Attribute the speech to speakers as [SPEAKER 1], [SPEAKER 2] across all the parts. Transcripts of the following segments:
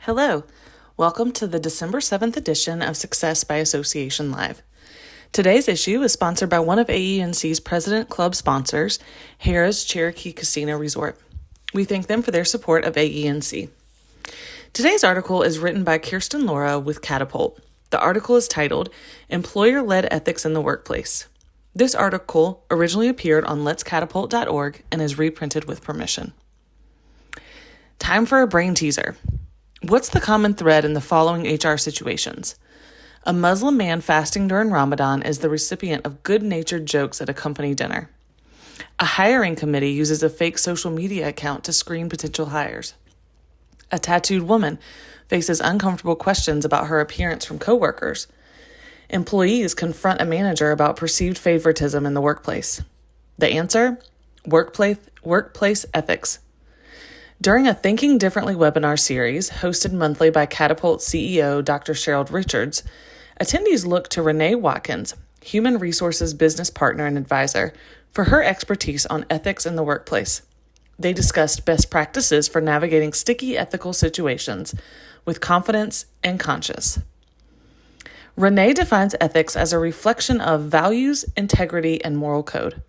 [SPEAKER 1] Hello, welcome to the December 7th edition of Success by Association Live. Today's issue is sponsored by one of AENC's President Club sponsors, Harrah's Cherokee Casino Resort. We thank them for their support of AENC. Today's article is written by Kirsten Laura with Catapult. The article is titled, Employer-Led Ethics in the Workplace. This article originally appeared on letscatapult.org and is reprinted with permission. Time for a brain teaser. What's the common thread in the following HR situations? A Muslim man fasting during Ramadan is the recipient of good-natured jokes at a company dinner. A hiring committee uses a fake social media account to screen potential hires. A tattooed woman faces uncomfortable questions about her appearance from coworkers. Employees confront a manager about perceived favoritism in the workplace. The answer? Workplace ethics. During a Thinking Differently webinar series hosted monthly by Catapult CEO Dr. Cheryl Richards, attendees looked to Renee Watkins, Human Resources Business Partner and Advisor, for her expertise on ethics in the workplace. They discussed best practices for navigating sticky ethical situations with confidence and conscience. Renee defines ethics as a reflection of values, integrity, and moral code.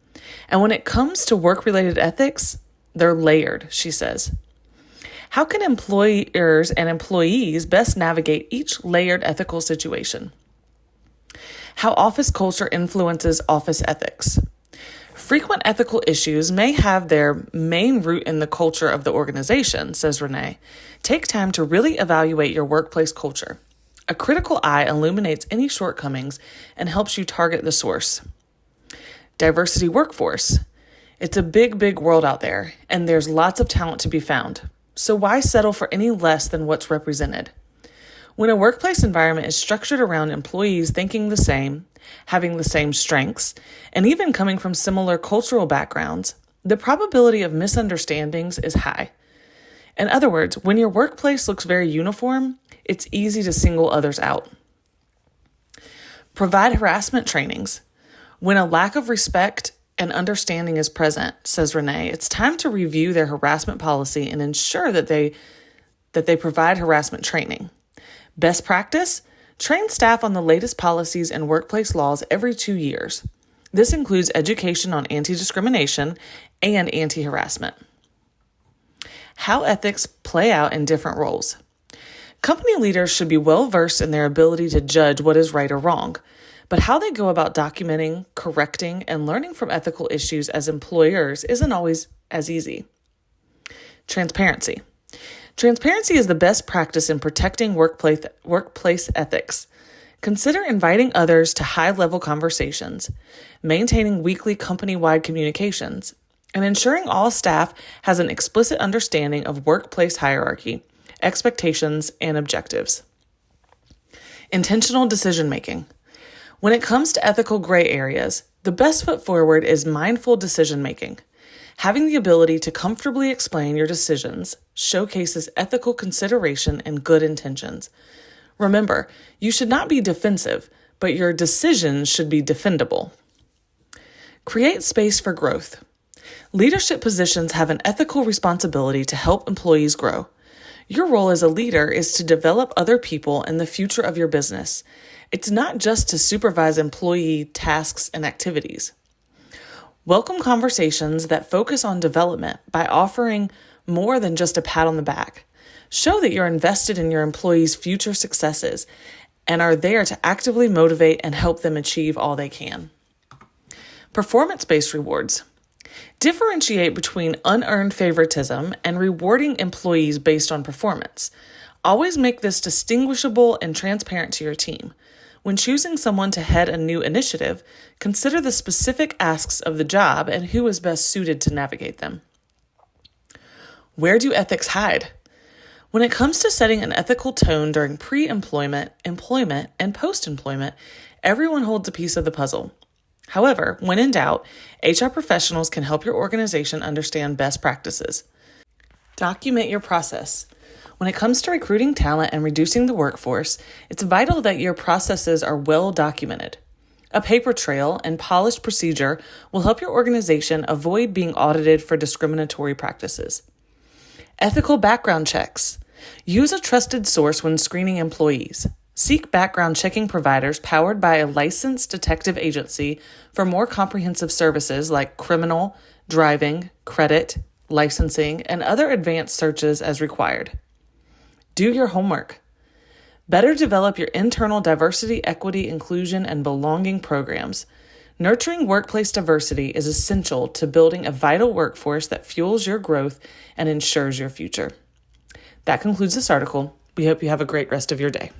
[SPEAKER 1] And when it comes to work-related ethics, they're layered, she says. How can employers and employees best navigate each layered ethical situation? How office culture influences office ethics. Frequent ethical issues may have their main root in the culture of the organization, says Renee. Take time to really evaluate your workplace culture. A critical eye illuminates any shortcomings and helps you target the source. Diversity workforce. It's a big, big world out there, and there's lots of talent to be found. So why settle for any less than what's represented? When a workplace environment is structured around employees thinking the same, having the same strengths, and even coming from similar cultural backgrounds, the probability of misunderstandings is high. In other words, when your workplace looks very uniform, it's easy to single others out. Provide harassment trainings. When a lack of respect and understanding is present, says Renee, it's time to review their harassment policy and ensure that they provide harassment training. Best practice? Train staff on the latest policies and workplace laws every 2 years. This includes education on anti-discrimination and anti-harassment. How ethics play out in different roles. Company leaders should be well versed in their ability to judge what is right or wrong, but how they go about documenting, correcting, and learning from ethical issues as employers isn't always as easy. Transparency. Transparency is the best practice in protecting workplace ethics. Consider inviting others to high-level conversations, maintaining weekly company-wide communications, and ensuring all staff has an explicit understanding of workplace hierarchy, expectations, and objectives. Intentional decision-making. When it comes to ethical gray areas, the best foot forward is mindful decision-making. Having the ability to comfortably explain your decisions showcases ethical consideration and good intentions. Remember, you should not be defensive, but your decisions should be defendable. Create space for growth. Leadership positions have an ethical responsibility to help employees grow. Your role as a leader is to develop other people in the future of your business. It's not just to supervise employee tasks and activities. Welcome conversations that focus on development by offering more than just a pat on the back. Show that you're invested in your employees' future successes and are there to actively motivate and help them achieve all they can. Performance-based rewards. Differentiate between unearned favoritism and rewarding employees based on performance. Always make this distinguishable and transparent to your team. When choosing someone to head a new initiative, consider the specific asks of the job and who is best suited to navigate them. Where do ethics hide? When it comes to setting an ethical tone during pre-employment, employment, and post-employment, everyone holds a piece of the puzzle. However, when in doubt, HR professionals can help your organization understand best practices. Document your process. When it comes to recruiting talent and reducing the workforce, it's vital that your processes are well documented. A paper trail and polished procedure will help your organization avoid being audited for discriminatory practices. Ethical background checks. Use a trusted source when screening employees. Seek background checking providers powered by a licensed detective agency for more comprehensive services like criminal, driving, credit, licensing, and other advanced searches as required. Do your homework. Better develop your internal diversity, equity, inclusion, and belonging programs. Nurturing workplace diversity is essential to building a vital workforce that fuels your growth and ensures your future. That concludes this article. We hope you have a great rest of your day.